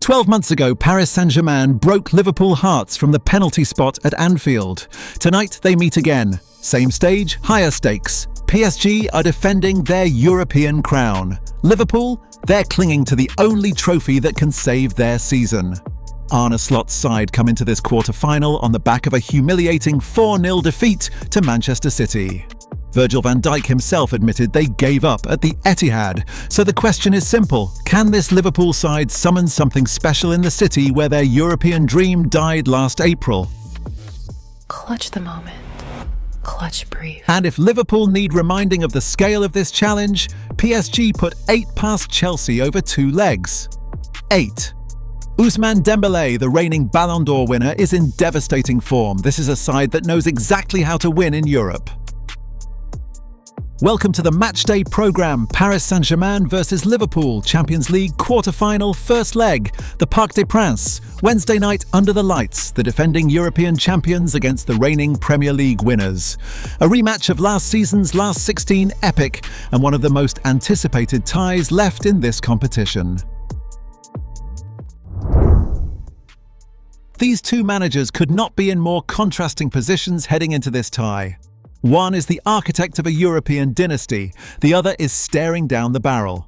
12 months ago, Paris Saint-Germain broke Liverpool hearts from the penalty spot at Anfield. Tonight, they meet again. Same stage, higher stakes. PSG are defending their European crown. Liverpool, they're clinging to the only trophy that can save their season. Arne Slot's side come into this quarter-final on the back of a humiliating 4-0 defeat to Manchester City. Virgil van Dijk himself admitted they gave up at the Etihad. So the question is simple: can this Liverpool side summon something special in the city where their European dream died last April? Clutch the moment. Clutch brief. And if Liverpool need reminding of the scale of this challenge, PSG put 8 past Chelsea over 2 legs. 8. Ousmane Dembele, the reigning Ballon d'Or winner, is in devastating form. This is a side that knows exactly how to win in Europe. Welcome to the Matchday programme. Paris Saint-Germain versus Liverpool, Champions League quarter-final first leg, the Parc des Princes, Wednesday night under the lights, the defending European champions against the reigning Premier League winners. A rematch of last season's last 16 epic and one of the most anticipated ties left in this competition. These two managers could not be in more contrasting positions heading into this tie. One is the architect of a European dynasty, the other is staring down the barrel.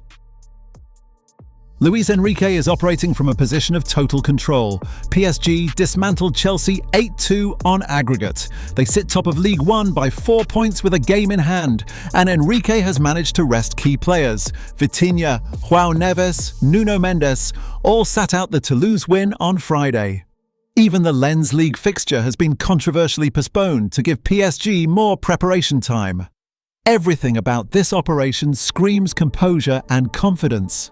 Luis Enrique is operating from a position of total control. PSG dismantled Chelsea 8-2 on aggregate. They sit top of League One by 4 points with a game in hand, and Enrique has managed to rest key players. Vitinha, João Neves, Nuno Mendes all sat out the Toulouse win on Friday. Even the Lens League fixture has been controversially postponed to give PSG more preparation time. Everything about this operation screams composure and confidence.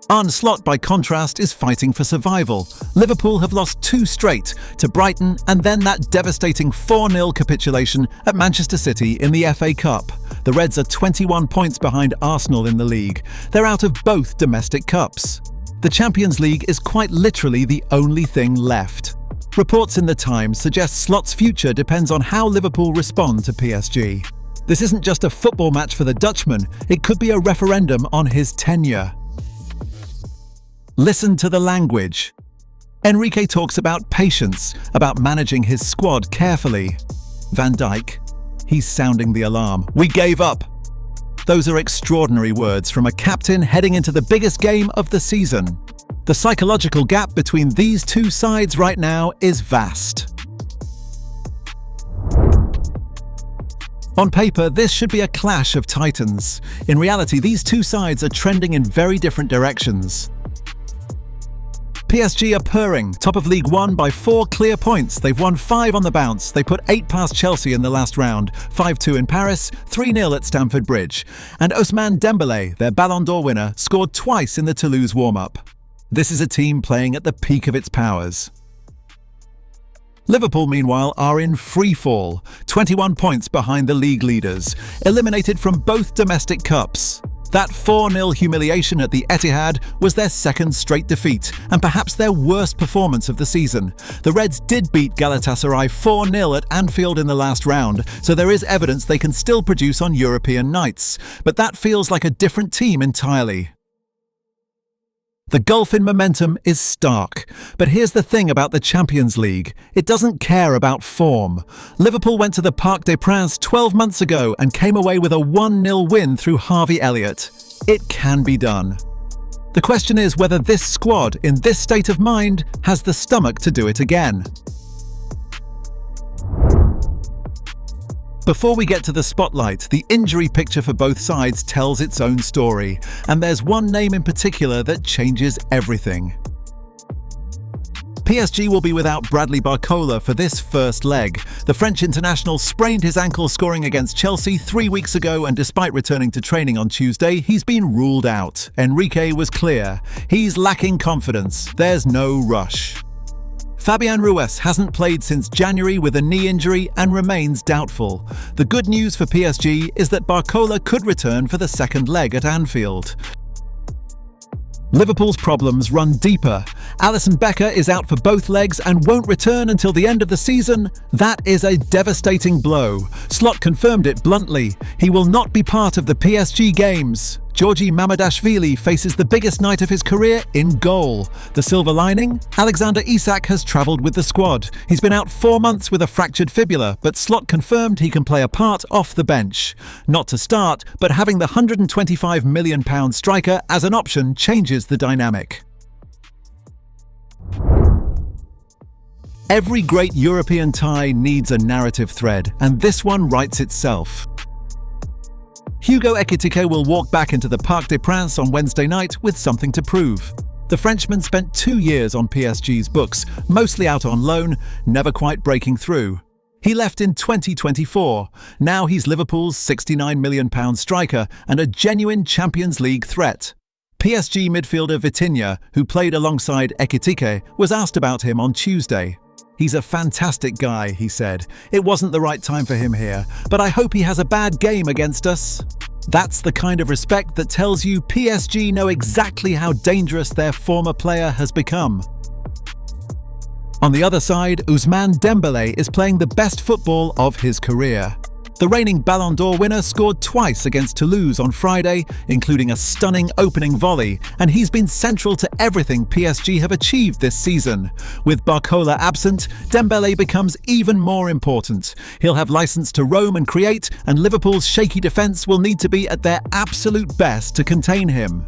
Arne Slot, by contrast, is fighting for survival. Liverpool have lost 2 straight to Brighton and then that devastating 4-0 capitulation at Manchester City in the FA Cup. The Reds are 21 points behind Arsenal in the league. They're out of both domestic cups. The Champions League is quite literally the only thing left. Reports in the Times suggest Slot's future depends on how Liverpool respond to PSG. This isn't just a football match for the Dutchman, it could be a referendum on his tenure. Listen to the language. Enrique talks about patience, about managing his squad carefully. Van Dijk, he's sounding the alarm. We gave up. Those are extraordinary words from a captain heading into the biggest game of the season. The psychological gap between these two sides right now is vast. On paper, this should be a clash of titans. In reality, these two sides are trending in very different directions. PSG are purring, top of League One by 4 clear points. They've won 5 on the bounce. They put 8 past Chelsea in the last round, 5-2 in Paris, 3-0 at Stamford Bridge. And Ousmane Dembele, their Ballon d'Or winner, scored twice in the Toulouse warm-up. This is a team playing at the peak of its powers. Liverpool, meanwhile, are in free fall, 21 points behind the league leaders, eliminated from both domestic cups. That 4-0 humiliation at the Etihad was their second straight defeat, and perhaps their worst performance of the season. The Reds did beat Galatasaray 4-0 at Anfield in the last round, so there is evidence they can still produce on European nights. But that feels like a different team entirely. The gulf in momentum is stark, but here's the thing about the Champions League. It doesn't care about form. Liverpool went to the Parc des Princes 12 months ago and came away with a 1-0 win through Harvey Elliott. It can be done. The question is whether this squad, in this state of mind, has the stomach to do it again. Before we get to the spotlight, the injury picture for both sides tells its own story, and there's one name in particular that changes everything. PSG will be without Bradley Barcola for this first leg. The French international sprained his ankle scoring against Chelsea 3 weeks ago, and despite returning to training on Tuesday, he's been ruled out. Enrique was clear. He's lacking confidence. There's no rush. Fabian Ruiz hasn't played since January with a knee injury and remains doubtful. The good news for PSG is that Barcola could return for the second leg at Anfield. Liverpool's problems run deeper. Alisson Becker is out for both legs and won't return until the end of the season. That is a devastating blow. Slot confirmed it bluntly. He will not be part of the PSG games. Georgi Mamardashvili faces the biggest night of his career in goal. The silver lining? Alexander Isak has travelled with the squad. He's been out 4 months with a fractured fibula, but Slot confirmed he can play a part off the bench. Not to start, but having the £125 million striker as an option changes the dynamic. Every great European tie needs a narrative thread, and this one writes itself. Hugo Ekitike will walk back into the Parc des Princes on Wednesday night with something to prove. The Frenchman spent 2 years on PSG's books, mostly out on loan, never quite breaking through. He left in 2024. Now he's Liverpool's £69 million striker and a genuine Champions League threat. PSG midfielder Vitinha, who played alongside Ekitike, was asked about him on Tuesday. "He's a fantastic guy," he said. "It wasn't the right time for him here, but I hope he has a bad game against us." That's the kind of respect that tells you PSG know exactly how dangerous their former player has become. On the other side, Ousmane Dembele is playing the best football of his career. The reigning Ballon d'Or winner scored twice against Toulouse on Friday, including a stunning opening volley, and he's been central to everything PSG have achieved this season. With Barcola absent, Dembele becomes even more important. He'll have license to roam and create, and Liverpool's shaky defence will need to be at their absolute best to contain him.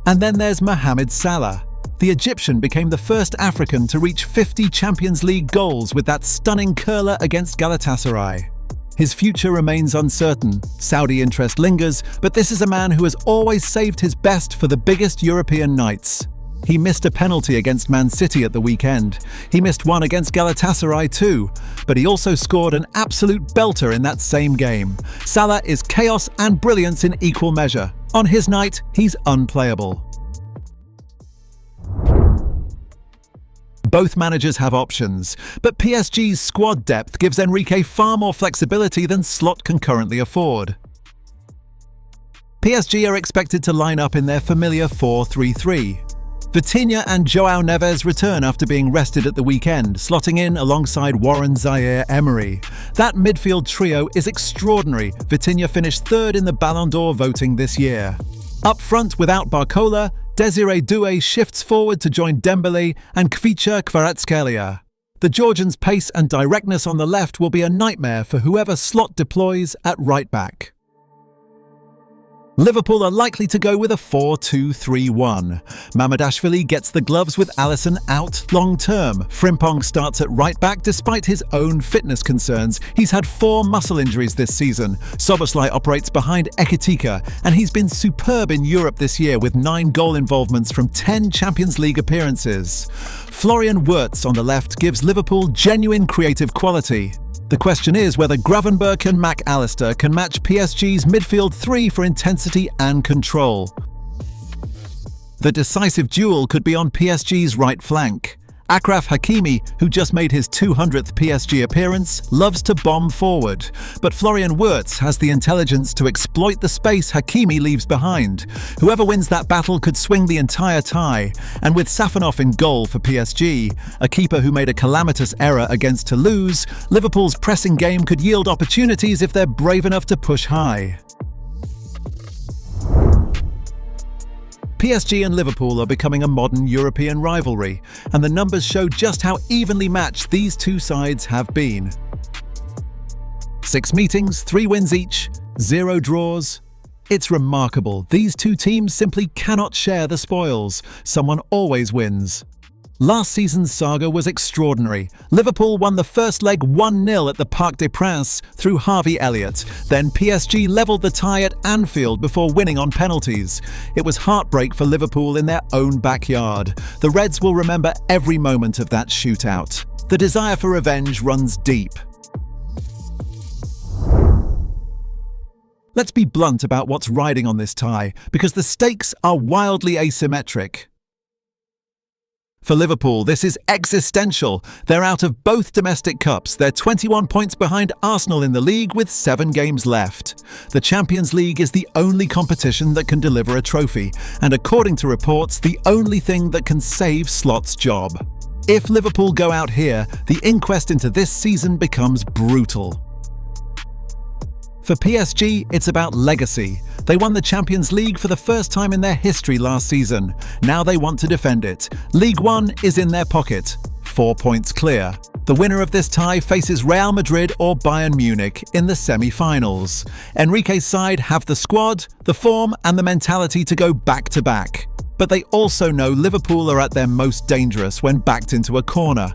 And then there's Mohamed Salah. The Egyptian became the first African to reach 50 Champions League goals with that stunning curler against Galatasaray. His future remains uncertain. Saudi interest lingers, but this is a man who has always saved his best for the biggest European nights. He missed a penalty against Man City at the weekend. He missed one against Galatasaray too, but he also scored an absolute belter in that same game. Salah is chaos and brilliance in equal measure. On his night, he's unplayable. Both managers have options, but PSG's squad depth gives Enrique far more flexibility than Slot can currently afford. PSG are expected to line up in their familiar 4-3-3. Vitinha and João Neves return after being rested at the weekend, slotting in alongside Warren Zaïre-Emery. That midfield trio is extraordinary. Vitinha finished third in the Ballon d'Or voting this year. Up front, without Barcola, Désiré Doué shifts forward to join Dembele and Kvicha Kvaratskhelia. The Georgian's pace and directness on the left will be a nightmare for whoever Slot deploys at right back. Liverpool are likely to go with a 4-2-3-1. Mamardashvili gets the gloves with Alisson out long-term. Frimpong starts at right-back despite his own fitness concerns. He's had 4 muscle injuries this season. Szoboszlai operates behind Ekitike, and he's been superb in Europe this year with 9 goal involvements from 10 Champions League appearances. Florian Wirtz on the left gives Liverpool genuine creative quality. The question is whether Gravenberch and Mac Allister can match PSG's midfield 3 for intensity and control. The decisive duel could be on PSG's right flank. Achraf Hakimi, who just made his 200th PSG appearance, loves to bomb forward. But Florian Wirtz has the intelligence to exploit the space Hakimi leaves behind. Whoever wins that battle could swing the entire tie. And with Safonov in goal for PSG, a keeper who made a calamitous error against Toulouse, Liverpool's pressing game could yield opportunities if they're brave enough to push high. PSG and Liverpool are becoming a modern European rivalry, and the numbers show just how evenly matched these two sides have been. 6 meetings, 3 wins each, 0 draws. It's remarkable. These two teams simply cannot share the spoils. Someone always wins. Last season's saga was extraordinary. Liverpool won the first leg 1-0 at the Parc des Princes through Harvey Elliott. Then PSG levelled the tie at Anfield before winning on penalties. It was heartbreak for Liverpool in their own backyard. The Reds will remember every moment of that shootout. The desire for revenge runs deep. Let's be blunt about what's riding on this tie, because the stakes are wildly asymmetric. For Liverpool, this is existential. They're out of both domestic cups. They're 21 points behind Arsenal in the league with 7 games left. The Champions League is the only competition that can deliver a trophy, and according to reports, the only thing that can save Slot's job. If Liverpool go out here, the inquest into this season becomes brutal. For PSG, it's about legacy. They won the Champions League for the first time in their history last season. Now they want to defend it. Ligue 1 is in their pocket. 4 points clear. The winner of this tie faces Real Madrid or Bayern Munich in the semi-finals. Enrique's side have the squad, the form and the mentality to go back-to-back. But they also know Liverpool are at their most dangerous when backed into a corner.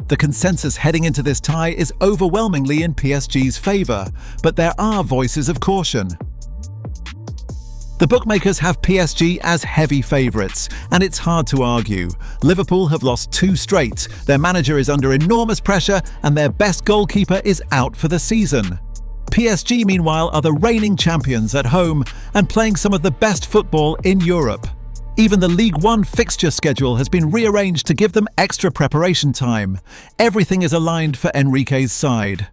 The consensus heading into this tie is overwhelmingly in PSG's favour, but there are voices of caution. The bookmakers have PSG as heavy favourites, and it's hard to argue. Liverpool have lost 2 straight, their manager is under enormous pressure, and their best goalkeeper is out for the season. PSG, meanwhile, are the reigning champions at home and playing some of the best football in Europe. Even the Ligue 1 fixture schedule has been rearranged to give them extra preparation time. Everything is aligned for Enrique's side.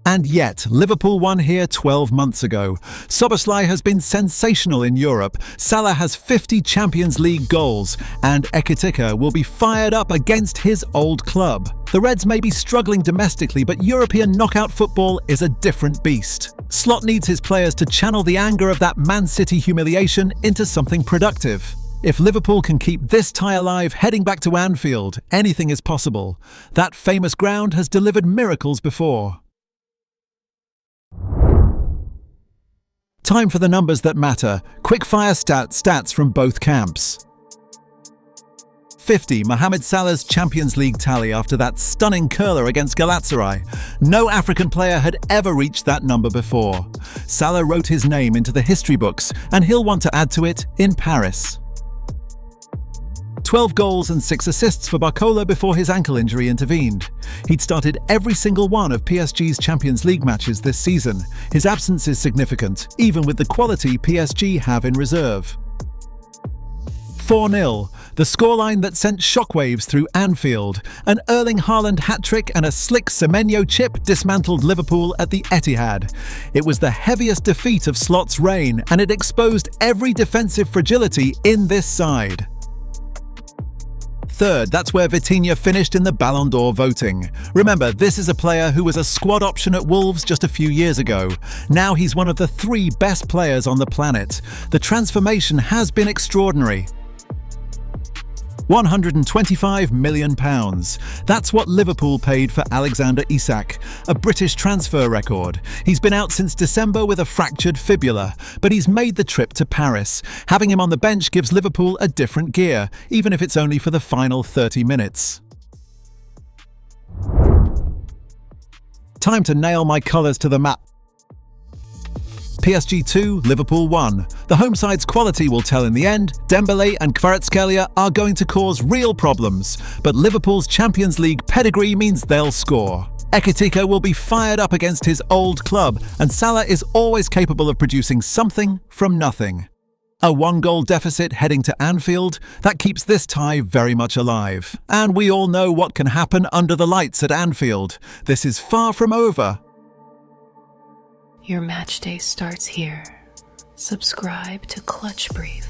And yet, Liverpool won here 12 months ago. Szoboszlai has been sensational in Europe. Salah has 50 Champions League goals, and Ekitike will be fired up against his old club. The Reds may be struggling domestically, but European knockout football is a different beast. Slot needs his players to channel the anger of that Man City humiliation into something productive. If Liverpool can keep this tie alive heading back to Anfield, anything is possible. That famous ground has delivered miracles before. Time for the numbers that matter. Quickfire stats from both camps. 50, Mohamed Salah's Champions League tally after that stunning curler against Galatasaray. No African player had ever reached that number before. Salah wrote his name into the history books, and he'll want to add to it in Paris. 12 goals and 6 assists for Barcola before his ankle injury intervened. He'd started every single one of PSG's Champions League matches this season. His absence is significant, even with the quality PSG have in reserve. 4-0, the scoreline that sent shockwaves through Anfield. An Erling Haaland hat-trick and a slick Semenyo chip dismantled Liverpool at the Etihad. It was the heaviest defeat of Slot's reign, and it exposed every defensive fragility in this side. Third, that's where Vitinha finished in the Ballon d'Or voting. Remember, this is a player who was a squad option at Wolves just a few years ago. Now he's one of the 3 best players on the planet. The transformation has been extraordinary. £125 million. That's what Liverpool paid for Alexander Isak, a British transfer record. He's been out since December with a fractured fibula, but he's made the trip to Paris. Having him on the bench gives Liverpool a different gear, even if it's only for the final 30 minutes. Time to nail my colours to the map. PSG 2, Liverpool 1. The home side's quality will tell in the end. Dembele and Kvaratskhelia are going to cause real problems, but Liverpool's Champions League pedigree means they'll score. Ekitike will be fired up against his old club, and Salah is always capable of producing something from nothing. A 1-goal deficit heading to Anfield, that keeps this tie very much alive. And we all know what can happen under the lights at Anfield. This is far from over. Your match day starts here. Subscribe to Clutch Brief.